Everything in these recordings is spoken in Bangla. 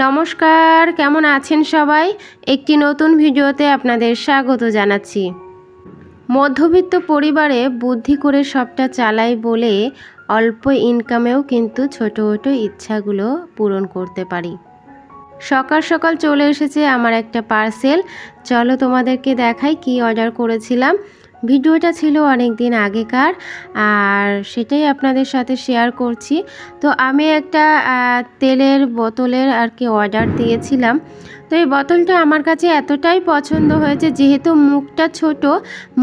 নমস্কার, কেমন আছেন সবাই? একটি নতুন ভিডিওতে আপনাদের স্বাগত জানাচ্ছি। মধ্যবিত্ত পরিবারে বুদ্ধি করে সবটা চালাই বলে অল্প ইনকামেও কিন্তু ছোট ছোট ইচ্ছাগুলো পূরণ করতে পারি। সকাল সকাল চলে এসেছে আমার একটা পার্সেল। চলো তোমাদেরকে দেখাই কি অর্ডার করেছিলাম। ভিডিওটা ছিল অনেক দিন আগেকার, আর সেটাই আপনাদের সাথে শেয়ার করছি। তো আমি একটা তেলের বোতলের আর কি অর্ডার দিয়েছিলাম। তো এই বোতলটা আমার কাছে এতটাই পছন্দ হয়েছে, যেহেতু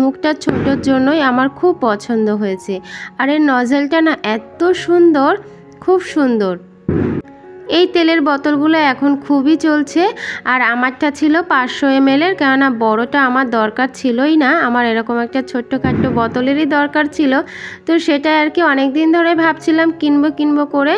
মুখটা ছোটোর জন্যই আমার খুব পছন্দ হয়েছে। আর এর নজলটা না এত সুন্দর, খুব সুন্দর। এই তেলের বোতলগুলো এখন খুবই চলছে, আর আমারটা ছিল 500 ml, কেননা বড়টা আমার দরকার ছিলই না, আমার এরকম একটা ছোট্টখাট্টো বোতলেরই দরকার ছিল। তো সেটা আর কি অনেক দিন ধরে ভাবছিলাম কিনবো করে,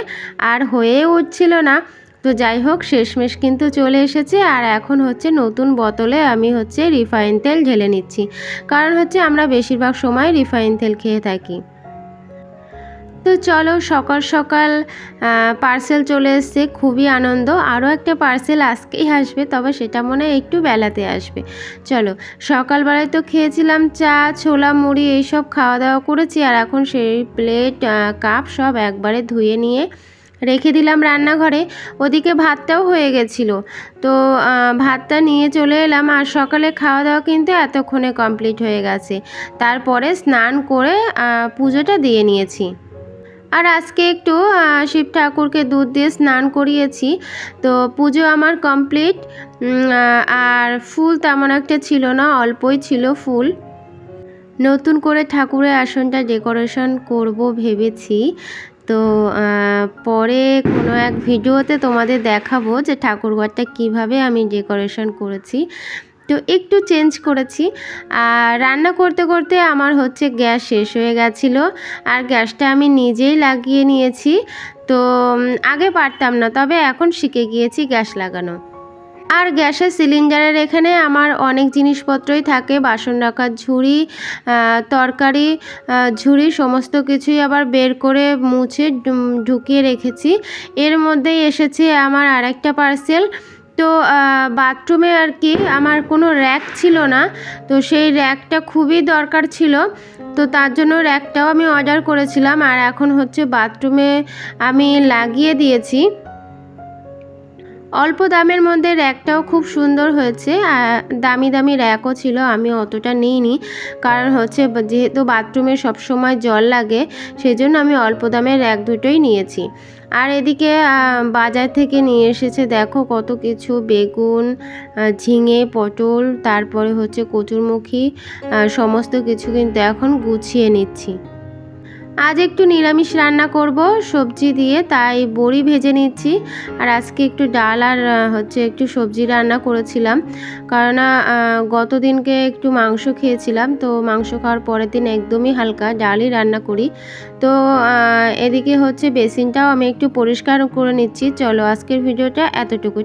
আর হয়ে উঠছিল না। তো যাই হোক, শেষমেশ কিন্তু চলে এসেছে। আর এখন হচ্ছে নতুন বোতলে আমি রিফাইন তেল ঢেলে নিচ্ছি, কারণ আমরা বেশিরভাগ সময় রিফাইন তেল খেয়ে থাকি। তো চলো, সকাল সকাল পার্সেল চলে এসছে, খুবই আনন্দ। আরও একটা পার্সেল আজকেই আসবে, তবে সেটা মনে হয় একটু বেলাতে আসবে। চলো, সকালবেলায় তো খেয়েছিলাম চা, ছোলা, মুড়ি, এইসব খাওয়া দাওয়া করেছি। আর এখন সেই প্লেট কাপ সব একবারে ধুয়ে নিয়ে রেখে দিলাম রান্নাঘরে। ওদিকে ভাতটাও হয়ে গেছিলো, তো ভাতটা নিয়ে চলে এলাম। আর সকালে খাওয়া দাওয়া কিন্তু এতক্ষণে কমপ্লিট হয়ে গেছে। তারপরে স্নান করে পুজোটা দিয়ে নিয়েছি। আর আজকে একটু শিব ঠাকুরকে দুধ দিয়ে স্নান করিয়েছি। তো পুজো আমার কমপ্লিট। আর ফুল তেমন একটা ছিল না, অল্পই ছিল ফুল। নতুন করে ঠাকুরের আসনটা ডেকোরেশন করব ভেবেছি। তো পরে কোনো এক ভিডিওতে তোমাদের দেখাবো যে ঠাকুরঘরটা কিভাবে আমি ডেকোরেশন করেছি। তো একটু চেঞ্জ করেছি। আর রান্না করতে করতে আমার গ্যাস শেষ হয়ে গেছিলো, আর গ্যাসটা আমি নিজেই লাগিয়ে নিয়েছি। তো আগে পারতাম না, তবে এখন শিখে গিয়েছি গ্যাস লাগানো। আর গ্যাসের সিলিন্ডারের এখানে আমার অনেক জিনিসপত্রই থাকে, বাসন রাখার ঝুড়ি, তরকারি ঝুড়ি, সমস্ত কিছুই আবার বের করে মুছে ঢুকিয়ে রেখেছি। এর মধ্যেই এসেছে আমার আরেকটা পার্সেল। তো বাথরুমে আর কি আমার কোনো র্যাক ছিল না, তো সেই র্যাকটা খুবই দরকার ছিল। তো তার জন্য র্যাকটাও আমি অর্ডার করেছিলাম, আর এখন বাথরুমে আমি লাগিয়ে দিয়েছি। অল্প দামের মধ্যে র্যাকটাও খুব সুন্দর হয়েছে। দামি দামি র্যাকও ছিল, আমি অতটা নিইনি, কারণ যেহেতু বাথরুমে সবসময় জল লাগে, সেজন্য আমি অল্প দামের র্যাক দুটোই নিয়েছি। আর এদিকে বাজার থেকে নিয়ে এসেছে, দেখো কত কিছু, বেগুন, ঝিঙে, পটল, তারপরে কচুরমুখী, সমস্ত কিছু কিন্তু এখন গুছিয়ে নিচ্ছি। আজ একটু নিরামিষ রান্না করব সবজি দিয়ে, তাই বড়ি ভেজে নিচ্ছি। আর আজকে একটু ডাল আর একটু সবজি রান্না করেছিলাম, কারণ গত দিনকে একটু মাংস খেয়েছিলাম। তো মাংস খাওয়ার পরের দিন একদমই হালকা ডালই রান্না করি। তো এদিকে বেসিনটাও আমি একটু পরিষ্কার করে নিচ্ছি। চলো, আজকের ভিডিওটা এতটুকু।